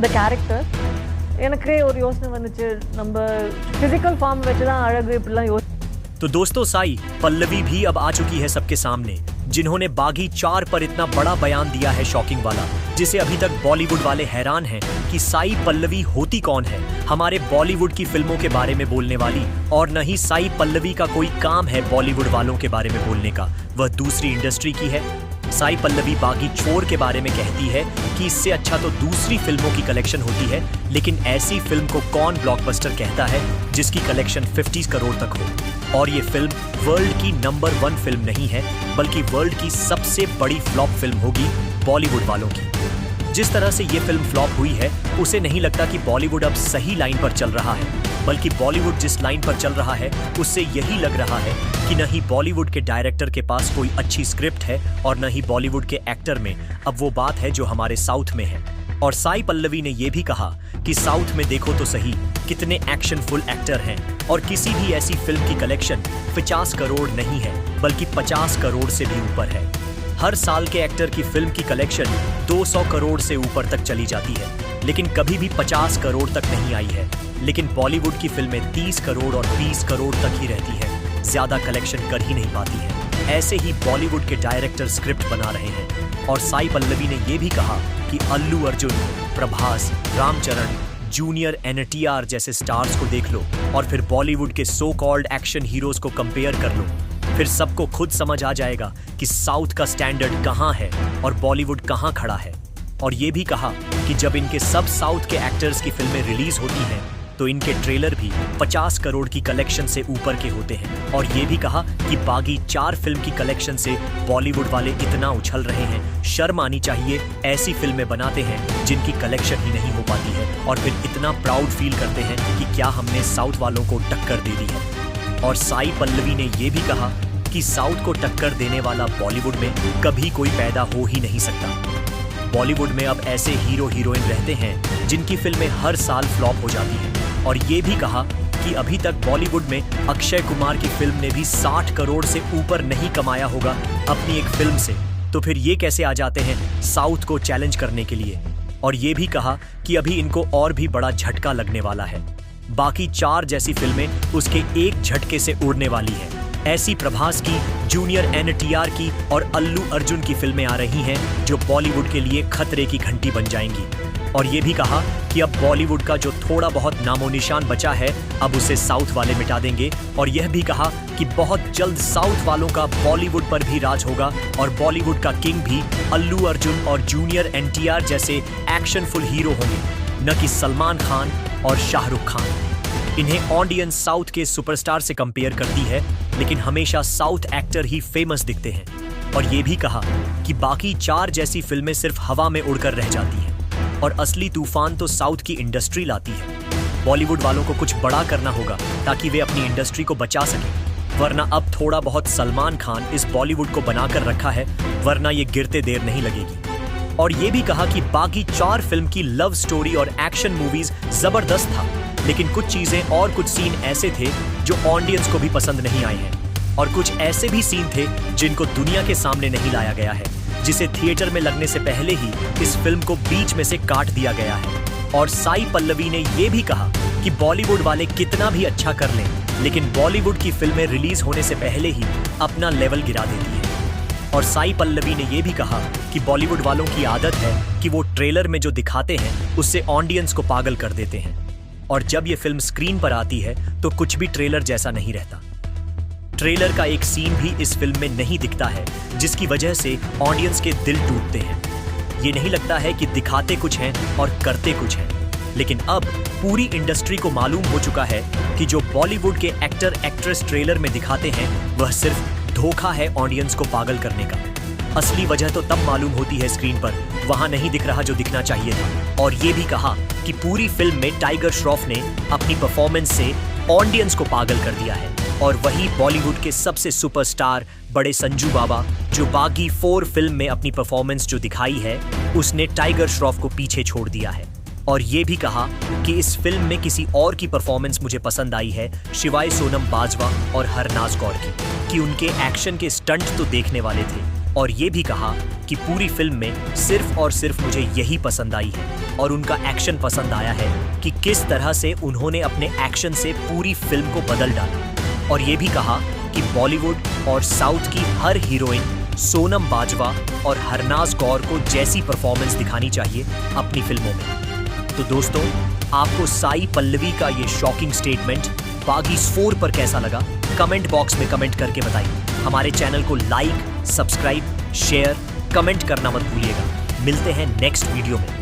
The character எனக்கு ஒரு யோசனை வந்துச்சு நம்ம फिजिकल ஃபார்ம் வச்சு தான் அழகு இப்படிலாம் तो दोस्तों साई पल्लवी भी अब आ चुकी है सबके सामने, जिन्होंने बागी 4 पर इतना बड़ा बयान दिया है शॉकिंग वाला, जिसे अभी तक बॉलीवुड वाले हैरान हैं कि साई पल्लवी होती कौन है। हमारे बॉलीवुड की फिल्मों के बारे में बोलने वाली, और न ही साई पल्लवी का कोई काम है बॉलीवुड वालों के बारे में बोलने का, वह दूसरी इंडस्ट्री की है। साई पल्लवी बागी 4 के बारे में कहती है कि इससे अच्छा तो दूसरी फिल्मों की कलेक्शन होती है, लेकिन ऐसी फिल्म को कौन ब्लॉकबस्टर कहता है जिसकी कलेक्शन 50 करोड़ तक हो। और ये फिल्म वर्ल्ड की नंबर 1 फिल्म नहीं है, बल्कि वर्ल्ड की सबसे बड़ी फ्लॉप फिल्म होगी बॉलीवुड वालों की। जिस तरह से ये फिल्म फ्लॉप हुई है, उसे नहीं लगता कि बॉलीवुड अब सही लाइन पर चल रहा है, बल्कि बॉलीवुड जिस लाइन पर चल रहा है उससे यही लग रहा है कि न ही बॉलीवुड के डायरेक्टर के पास कोई अच्छी स्क्रिप्ट है और न ही बॉलीवुड के एक्टर में अब वो बात है जो हमारे साउथ में है। और साई पल्लवी ने ये भी कहा कि साउथ में देखो तो सही कितने एक्शनफुल एक्टर हैं, और किसी भी ऐसी फिल्म की कलेक्शन 50 करोड़ नहीं है, बल्कि 50 करोड़ से भी ऊपर है। हर साल के एक्टर की फिल्म की कलेक्शन 200 करोड़ से ऊपर तक चली जाती है, लेकिन कभी भी 50 करोड़ तक नहीं आई है। लेकिन बॉलीवुड की फिल्में 30 करोड़ और 20 करोड़ तक ही रहती है, ज्यादा कलेक्शन कर ही नहीं पाती है। ऐसे ही बॉलीवुड के डायरेक्टर स्क्रिप्ट बना रहे हैं। और साई पल्लवी ने यह भी कहा कि अल्लू अर्जुन, प्रभास, रामचरण, जूनियर NTR जैसे स्टार्स को देख लो और फिर बॉलीवुड के सो कॉल्ड एक्शन हीरोज को कंपेयर कर लो, फिर सबको खुद समझ आ जाएगा कि साउथ का स्टैंडर्ड कहां है और बॉलीवुड कहां खड़ा है। और ये भी कहा कि जब इनके सब साउथ के एक्टर्स की फिल्में रिलीज होती हैं तो इनके ट्रेलर भी 50 करोड़ की कलेक्शन से ऊपर के होते हैं। और ये भी कहा कि बागी 4 फिल्म की कलेक्शन से बॉलीवुड वाले इतना उछल रहे हैं, शर्म आनी चाहिए, ऐसी फिल्में बनाते हैं जिनकी कलेक्शन ही नहीं हो पाती है, और फिर इतना प्राउड फील करते हैं कि क्या हमने साउथ वालों को टक्कर दे दी है। और साई पल्लवी ने ये भी कहा कि साउथ को टक्कर देने वाला बॉलीवुड में कभी कोई पैदा हो ही नहीं सकता। बॉलीवुड में अब ऐसे हीरो हीरोइन रहते हैं जिनकी फिल्में हर साल फ्लॉप हो जाती हैं। और ये भी कहा कि अभी तक बॉलीवुड में अक्षय कुमार की फिल्म ने भी 60 करोड़ से ऊपर नहीं कमाया होगा अपनी एक फिल्म से, तो फिर ये कैसे आ जाते हैं साउथ को चैलेंज करने के लिए। और ये भी कहा कि अभी इनको और भी बड़ा झटका लगने वाला है, बाकी 4 जैसी फिल्में उसके एक झटके से उड़ने वाली है। ऐसी प्रभास की, जूनियर NTR की और अल्लू अर्जुन की फिल्में आ रही हैं जो बॉलीवुड के लिए खतरे की घंटी बन जाएंगी। और ये भी कहा कि अब बॉलीवुड का जो थोड़ा बहुत नामो निशान बचा है अब उसे साउथ वाले मिटा देंगे। और यह भी कहा कि बहुत जल्द साउथ वालों का बॉलीवुड पर भी राज होगा और बॉलीवुड का किंग भी अल्लू अर्जुन और जूनियर NTR जैसे एक्शनफुल हीरो होंगे, न कि सलमान खान और शाहरुख खान। इन्हें ऑडियंस साउथ के सुपरस्टार से कंपेयर करती है, लेकिन हमेशा साउथ एक्टर ही फेमस दिखते हैं। और ये भी कहा कि बाकी 4 जैसी फिल्में सिर्फ हवा में उड़कर रह जाती हैं, और असली तूफान तो साउथ की इंडस्ट्री लाती है। बॉलीवुड वालों को कुछ बड़ा करना होगा ताकि वे अपनी इंडस्ट्री को बचा सकें, वरना अब थोड़ा बहुत सलमान खान इस बॉलीवुड को बनाकर रखा है, वरना ये गिरते देर नहीं लगेगी। और ये भी कहा कि बाकी 4 फिल्म की लव स्टोरी और एक्शन मूवीज जबरदस्त था, लेकिन कुछ चीजें और कुछ सीन ऐसे थे जो ऑडियंस को भी पसंद नहीं आए हैं, और कुछ ऐसे भी सीन थे जिनको दुनिया के सामने नहीं लाया गया है, जिसे थिएटर में लगने से पहले ही इस फिल्म को बीच में से काट दिया गया है। और साई पल्लवी ने यह भी कहा कि बॉलीवुड वाले कितना भी अच्छा कर लें, लेकिन बॉलीवुड की फिल्में रिलीज होने से पहले ही अपना लेवल गिरा देती है। और साई पल्लवी ने यह भी कहा कि बॉलीवुड वालों की आदत है कि वो ट्रेलर में जो दिखाते हैं उससे ऑडियंस को पागल कर देते हैं, और जब ये फिल्म स्क्रीन पर आती है तो कुछ भी ट्रेलर जैसा नहीं रहता। ट्रेलर का एक सीन भी इस फिल्म में नहीं दिखता है, जिसकी वजह से ऑडियंस के दिल टूटते हैं। ये नहीं लगता है कि दिखाते कुछ हैं और करते कुछ हैं। लेकिन अब पूरी इंडस्ट्री को मालूम हो चुका है कि जो बॉलीवुड के एक्टर एक्ट्रेस ट्रेलर में दिखाते हैं वह सिर्फ धोखा है ऑडियंस को पागल करने का। असली वजह तो तब मालूम होती है स्क्रीन पर, वहां नहीं दिख रहा जो दिखना चाहिए था। और ये भी कहा कि पूरी फिल्म में टाइगर श्रॉफ ने अपनी परफॉर्मेंस से ऑडियंस को पागल कर दिया है, और वही बॉलीवुड के सबसे सुपरस्टार बड़े संजू बाबा, जो बागी 4 फिल्म में अपनी परफॉर्मेंस जो दिखाई है उसने टाइगर श्रॉफ को पीछे छोड़ दिया है। और ये भी कहा कि इस फिल्म में किसी और की परफॉर्मेंस मुझे पसंद आई है शिवाय सोनम बाजवा और हरनाज कौर की, कि उनके एक्शन के स्टंट तो देखने वाले थे, और ये भी कहा कि पूरी फिल्म में सिर्फ और सिर्फ मुझे यही पसंद आई है और उनका एक्शन पसंद आया है कि किस तरह से उन्होंने अपने एक्शन से पूरी फिल्म को बदल डाला। और ये भी कहा कि बॉलीवुड और साउथ की हर हीरोइन सोनम बाजवा और हरनाज कौर को जैसी परफॉर्मेंस दिखानी चाहिए अपनी फिल्मों में। तो दोस्तों, आपको साई पल्लवी का ये शॉकिंग स्टेटमेंट बागी 4 पर कैसा लगा, कमेंट बॉक्स में कमेंट करके बताइए। हमारे चैनल को लाइक, सब्सक्राइब, शेयर, कमेंट करना मत भूलिएगा। मिलते हैं नेक्स्ट वीडियो में।